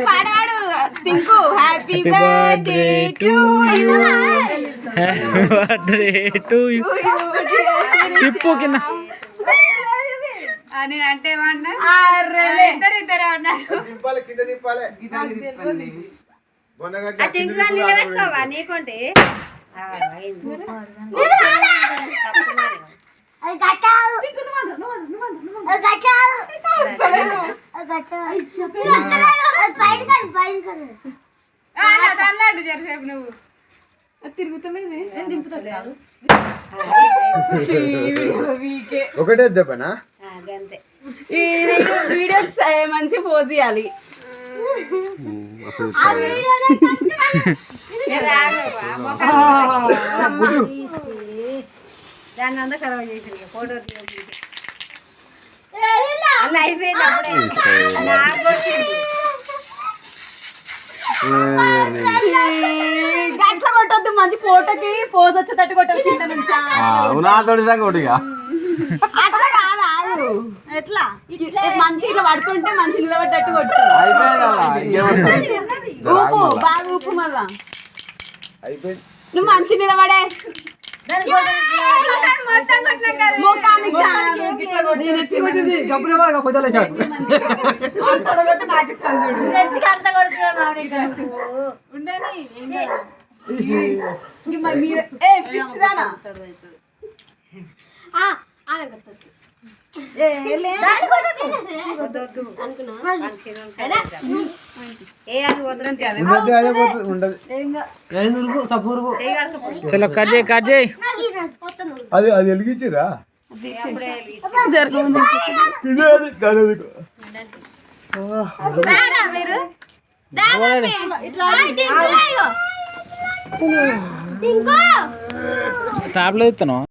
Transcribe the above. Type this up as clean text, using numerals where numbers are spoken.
పాడవాడు Tinku happy birthday to you happy birthday to you తిప్పు కింద నేనంటే ఏమన్నా ఇద్దరు అన్నారు నిలబెట్టుకోవా నీకుంటే నువ్వు ఒకటే దెబ్బనా వీడియోస్ మంచి పోజ్ ఇవ్వాలి దాన్ని అంతా ఖరాబ్ చేసి ఫోటో అలా అయిపోయింది గట్ల కొట్టద్దు మంచి ఫోటోకి పోజ్ వచ్చేటట్టు కొట్టాలి కింద నుంచి అట్లా కాదు ఎట్లా మంచి ఇట్లా పడుకుంటే మంచి నిలబడ్డట్టు కొట్టు ఊపు బాగా ఊపు మళ్ళా నువ్వు మంచి నిలబడే చలో కట్ చేయి అది అది వెలిగించిరా స్టాప్ లో ఇస్తాను